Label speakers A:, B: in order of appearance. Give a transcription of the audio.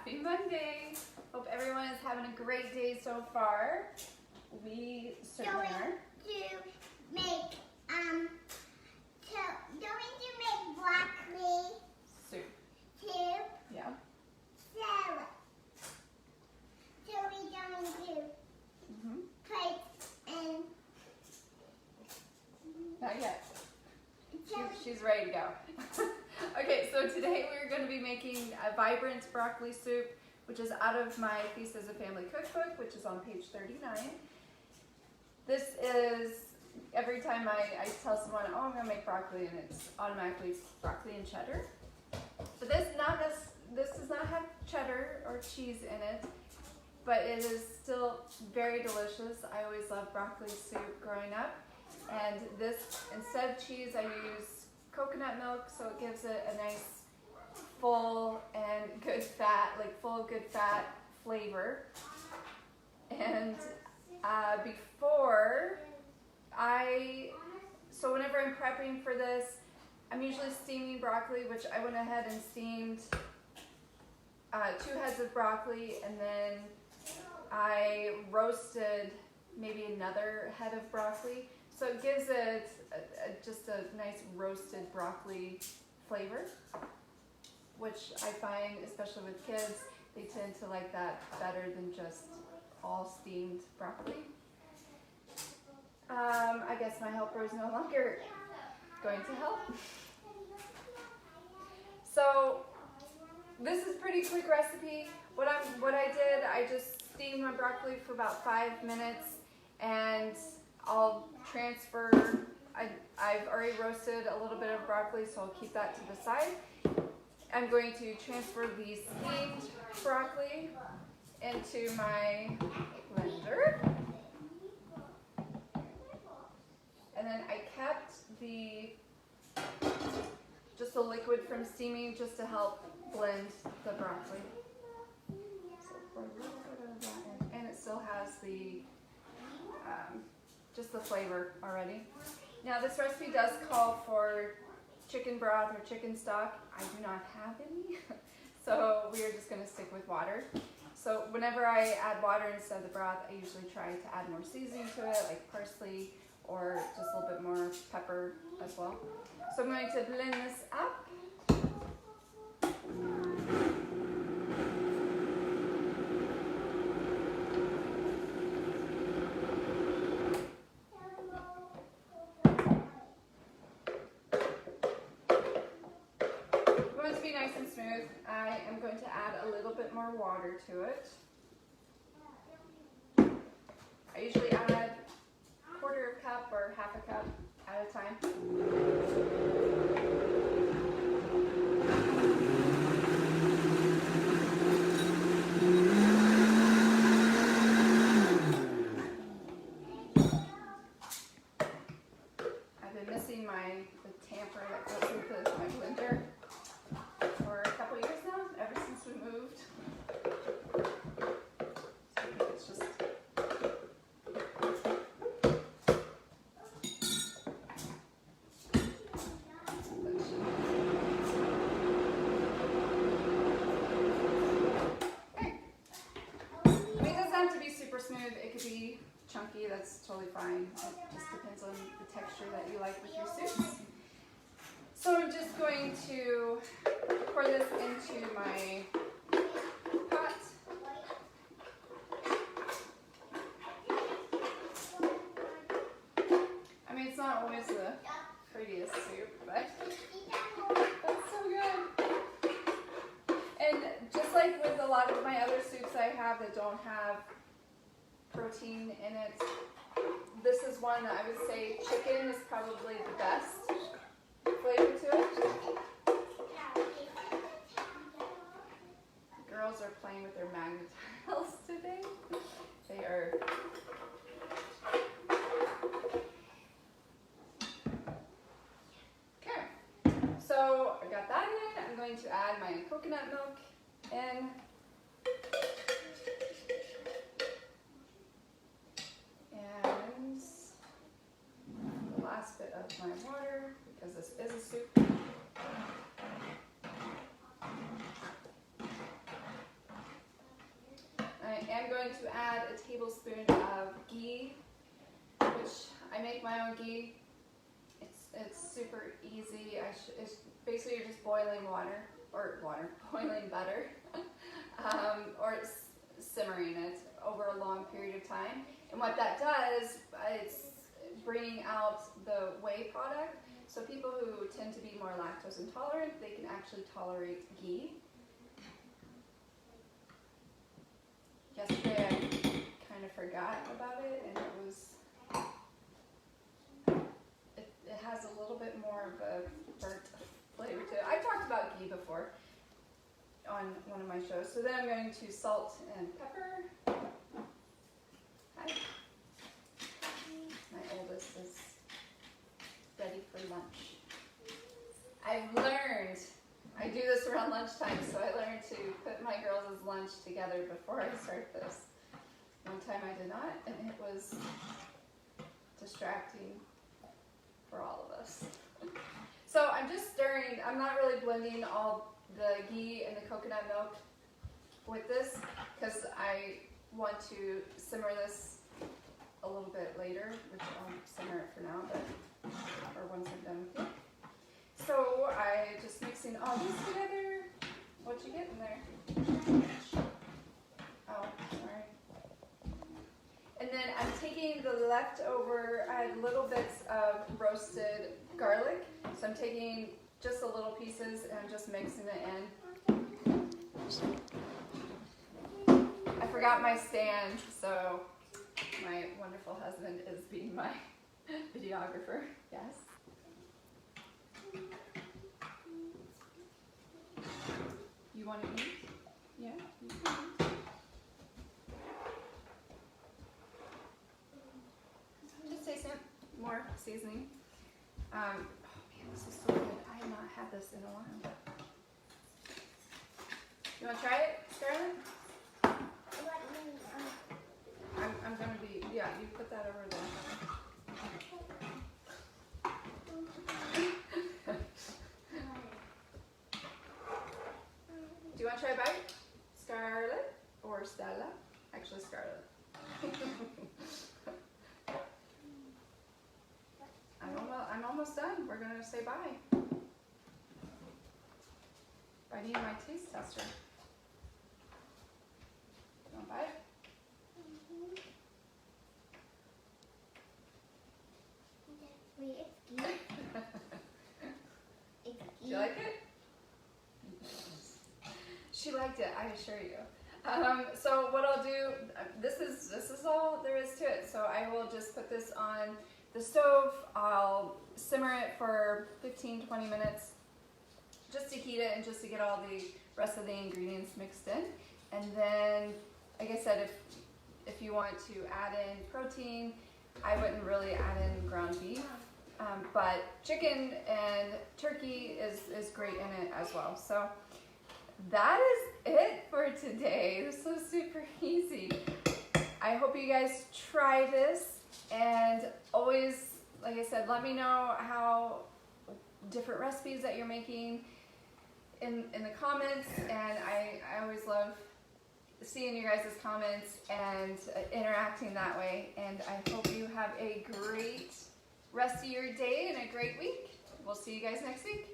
A: Happy Monday! Hope everyone is having a great day so far. We certainly are.
B: Going to make broccoli
A: Soup.
B: soup.
A: Yeah.
B: Salad. So we're going to put in.
A: Not yet. She's ready to go. Okay, so today we're going to be making a vibrant broccoli soup, which is out of my Feast as a Family cookbook, which is on page 39. This is every time I tell someone, oh, I'm going to make broccoli, and it's automatically broccoli and cheddar. But this does not have cheddar or cheese in it, but it is still very delicious. I always loved broccoli soup growing up. And this, instead of cheese, I use coconut milk, so it gives it a nice full and good fat, like full good fat flavor. And so whenever I'm prepping for this, I'm usually steaming broccoli, which I went ahead and steamed 2 heads of broccoli, and then I roasted maybe another head of broccoli. So it gives it just a nice roasted broccoli flavor, which I find, especially with kids, they tend to like that better than just all steamed broccoli. I guess my helper is no longer going to help. So this is a pretty quick recipe. What I did, I just steamed my broccoli for about 5 minutes, and I'll transfer. I've already roasted a little bit of broccoli, so I'll keep that to the side. I'm going to transfer the steamed broccoli into my blender. And then I kept just the liquid from steaming just to help blend the broccoli. So pour a little bit of that in, and it still has just the flavor already. Now this recipe does call for chicken broth or chicken stock. I do not have any, so we are just going to stick with water. So whenever I add water instead of the broth, I usually try to add more seasoning to it, like parsley or just a little bit more pepper as well. So I'm going to blend this up. To be nice and smooth, I am going to add a little bit more water to it. I usually add a 1/4 cup or 1/2 cup at a time. I've been missing the tamper that goes with my blender for a couple years now, ever since we moved. So I think it's just okay. I mean, it doesn't have to be super smooth. It could be chunky. That's totally fine. It just depends on the texture that you like with your soups. So I'm just going to pour this into my pot. I mean, it's not always the prettiest soup, but that's so good. And just like with a lot of my other soups I have that don't have protein in it, this is one that I would say chicken is probably the best flavor to it. The girls are playing with their magnet tiles today. They are. Okay, so I got that in. I'm going to add my coconut milk in. And the last bit of my water, because this is a soup. am going to add a tablespoon of ghee, which I make my own ghee. It's super easy. It's basically you're just boiling boiling butter, or simmering it over a long period of time. And what that does, it's bringing out the whey product. So people who tend to be more lactose intolerant, they can actually tolerate ghee. Yesterday I kind of forgot about it, and it has a little bit more of a burnt flavor to it. I've talked about ghee before on one of my shows. So then I'm going to salt and pepper. Hi. My oldest is ready for lunch. I've learned, I do this around lunchtime, so I learned to put my girls' lunch together before I start this. One time I did not, and it was distracting for all of us. So I'm just stirring. I'm not really blending all the ghee and the coconut milk with this because I want to simmer this a little bit later, which I'll simmer it for now, or once I'm done with it. So I just mixing all these together. What you get in there? Oh, sorry. And then I'm taking the leftover, I had little bits of roasted garlic. So I'm taking just a little pieces and I'm just mixing it in. I forgot my stand, so my wonderful husband is being my videographer. Yes? You want to eat? Yeah? You can eat. Just say some more seasoning. Oh man, this is so good. I have not had this in a while. You want to try it, Scarlett? I'm going to be, yeah, you put that over there. Do you want to try a bite? Scarlett or Stella? Actually, Scarlett. I'm almost done. We're going to say bye. I need my taste tester. You want a bite?
B: Wait, it's ghee. It's ghee.
A: Did you like it? She liked it, I assure you. So what I'll do, this is all there is to it. So I will just put this on the stove. I'll simmer it for 15-20 minutes just to heat it and just to get all the rest of the ingredients mixed in. And then, like I said, if you want to add in protein, I wouldn't really add in ground beef. But chicken and turkey is great in it as well. So that is it for today. This was super easy. I hope you guys try this, and always, like I said, let me know how different recipes that you're making in the comments, and I always love seeing you guys' comments and interacting that way. And I hope you have a great rest of your day and a great week. We'll see you guys next week.